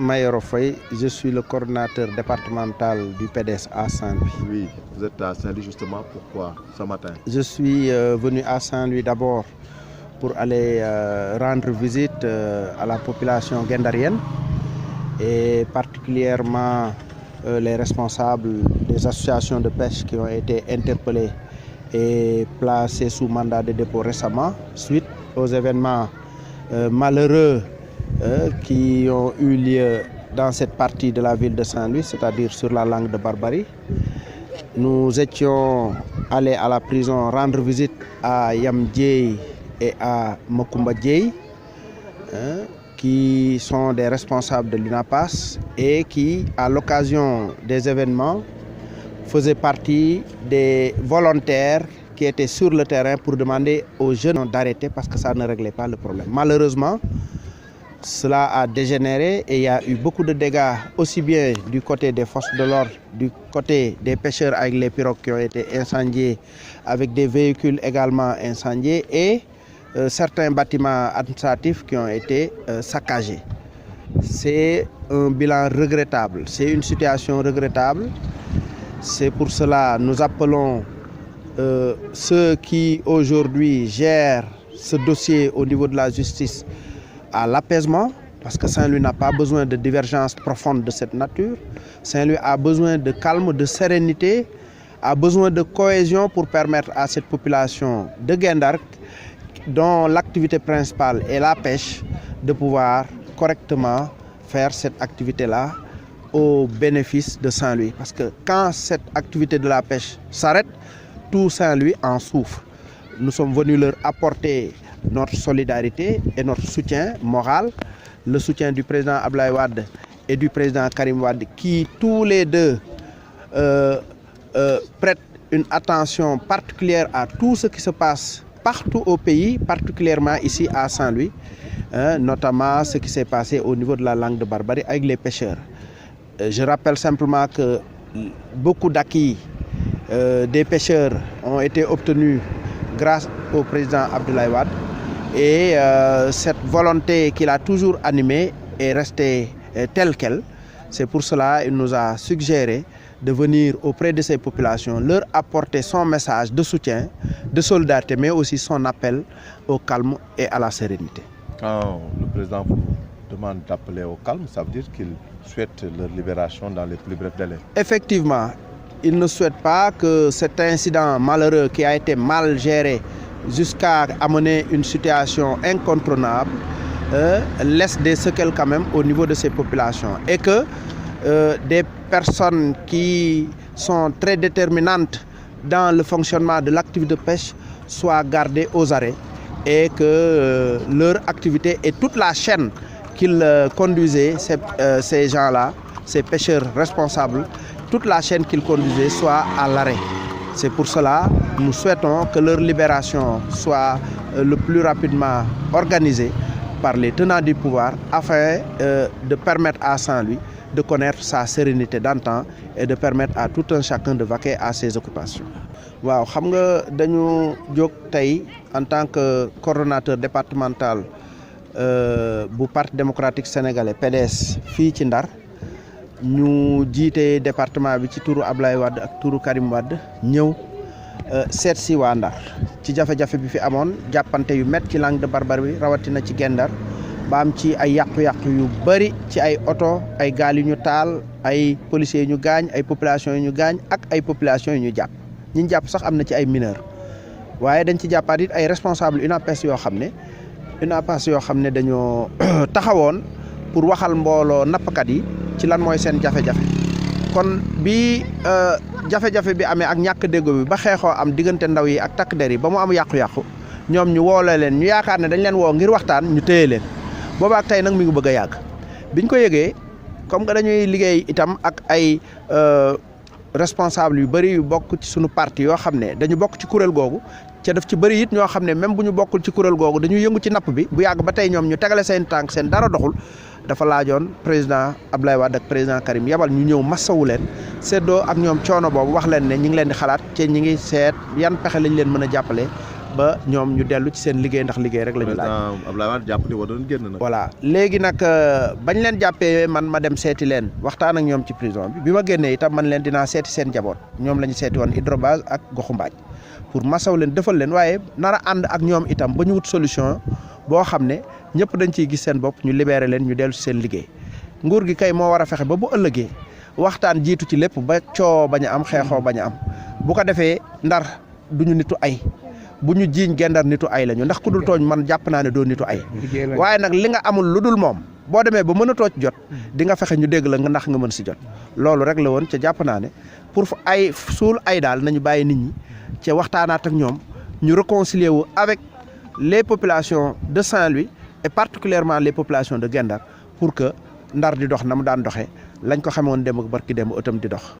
Mayoro Faye, je suis le coordinateur départemental du PDS à Saint-Louis. Oui, vous êtes à Saint-Louis justement, pourquoi ce matin? Je suis venu à Saint-Louis d'abord pour aller rendre visite à la population guindarienne et particulièrement les responsables des associations de pêche qui ont été interpellés et placés sous mandat de dépôt récemment suite aux événements malheureux qui ont eu lieu dans cette partie de la ville de Saint-Louis, c'est-à-dire sur la langue de Barbarie. Nous étions allés à la prison rendre visite à Yam Dieye et à Mokumba Dieye, qui sont des responsables de l'UNAPAS et qui, à l'occasion des événements, faisaient partie des volontaires qui étaient sur le terrain pour demander aux jeunes d'arrêter parce que ça ne réglait pas le problème. Malheureusement, cela a dégénéré et il y a eu beaucoup de dégâts, aussi bien du côté des forces de l'ordre, du côté des pêcheurs avec les pirogues qui ont été incendiés, avec des véhicules également incendiés et certains bâtiments administratifs qui ont été saccagés. C'est un bilan regrettable, c'est une situation regrettable. C'est pour cela que nous appelons ceux qui aujourd'hui gèrent ce dossier au niveau de la justice à l'apaisement, parce que Saint-Louis n'a pas besoin de divergences profondes de cette nature. Saint-Louis a besoin de calme, de sérénité, a besoin de cohésion pour permettre à cette population de Guindarc, dont l'activité principale est la pêche, de pouvoir correctement faire cette activité-là au bénéfice de Saint-Louis. Parce que quand cette activité de la pêche s'arrête, tout Saint-Louis en souffre. Nous sommes venus leur apporter notre solidarité et notre soutien moral, le soutien du président Abdoulaye Wade et du président Karim Wade, qui tous les deux prêtent une attention particulière à tout ce qui se passe partout au pays, particulièrement ici à Saint-Louis, notamment ce qui s'est passé au niveau de la langue de Barbarie avec les pêcheurs. Je rappelle simplement que beaucoup d'acquis des pêcheurs ont été obtenus grâce au président Abdoulaye Wade et cette volonté qu'il a toujours animée est restée telle qu'elle. C'est pour cela qu'il nous a suggéré de venir auprès de ces populations, leur apporter son message de soutien, de solidarité, mais aussi son appel au calme et à la sérénité. Quand le président vous demande d'appeler au calme, ça veut dire qu'il souhaite leur libération dans les plus brefs délais. Effectivement, il ne souhaite pas que cet incident malheureux qui a été mal géré jusqu'à amener une situation incontournable laisse des séquelles quand même au niveau de ces populations et que des personnes qui sont très déterminantes dans le fonctionnement de l'activité de pêche soient gardées aux arrêts et que leur activité et toute la chaîne qu'ils conduisaient, ces gens-là, ces pêcheurs responsables, toute la chaîne qu'ils conduisaient soit à l'arrêt. C'est pour cela que nous souhaitons que leur libération soit le plus rapidement organisée par les tenants du pouvoir afin de permettre à Saint-Louis de connaître sa sérénité d'antan et de permettre à tout un chacun de vaquer à ses occupations. Waaw, xam nga dañu jóg tey en tant que coordonnateur départemental bu Parti démocratique sénégalais PDS fii ci Ndar ñu jiite département bi ci turu Abdoulaye Wade ak turu Karim Wade ñëw seet si waa Ndar ci jafe-jafe bi fi amoon jàppante yu met ci langue de Barbarie rawatina ci Gendar ba am ci ay yàqu-yàqu yu bëri ci ay oto ay gaal yu ñu taal ay policiers yu ñu gaañ ay populations yu ñu gaañ ak ay populations yu ñu jàpp ñi ñu jàpp sax am na ci ay mineurs waaye dañ ci jàppaat it ay responsables UNAPES yoo xam ne dañoo taxawoon pour waxal mbooloo nappkat yi ci lan mooy seen jafe-jafe kon bi jafe-jafe bi amee ak ñàkk déggoo bi ba xeexoo am diggante ndaw yi ak takk der yi ba mu am yàqu-yàqu ñoom ñu woole leen ñu yaakaar ne dañ leen woo ngir waxtaan ñu téye leen boobaak tey nag mi ngi bëgg a yàgg biñ ko yëgee comme que dañuy liggéey itam ak ay responsable yu bëri yu bokk ci suñu parti yoo xam ne dañu bokk ci kuréel googu ca def ci bëri it ñoo xam ne même bu ñu bokkul ci kuréel googu dañuy yëngu ci napp bi bu yàgg ba tey ñoom ñu tegale seen tànk seen dara doxul dafa laajoon président Abdoulaye Wade ak président Karim yabal ñu ñëw massawu leen seddoo ak ñoom coono boobu wax leen ne ñi ngi leen di xalaat te ñi ngi seet yan pexe lañ leen mën a jàppale ba ñoom ñu dellu ci seen liggéey ndax liggéey rek la ñu laaj. président Abdoulaye Wade jàpp ni war doon génn nag. voilà léegi nag bañ leen jàppee man ma dem seeti leen waxtaan ak ñoom ci prison bi ma génnee itam man leen dinaa seeti seen njaboot ñoom la ñu seeti woon Hydrobase ak Goxu Mbaaj pour masaw leen defal leen waaye nar a ànd ak ñoom itam ba ñu wut solution boo xam ne ñëpp dañ ciy gis seen bopp ñu libéré leen ñu dellu si seen liggéey nguur gi kay moo war a fexe ba bu ëllëgee waxtaan jiitu ci lépp ba coo bañ a am xeexoo bañ a am bu ko defee ndar duñu nitu ay bu ñu jiiñ Gendar nitu ay lañu ndax ku dul tooñ man jàpp naa ne doo nitu ay waaye nag li nga amul lu dul moom boo demee ba mën a tooc jot di nga fexe ñu dégg la nga ndax nga mën si jot loolu rek la woon ca jàpp naa ne pour ay suul ay daal nañu bàyyi nit ñi ca waxtaanaat ak ñoom ñu réconcilier wu avec les populations de Saint-Louis et particulièrement les populations de Gendar pour que ndar di dox na mu daan doxee lañ ko xamoon dem ak barki dem itam di dox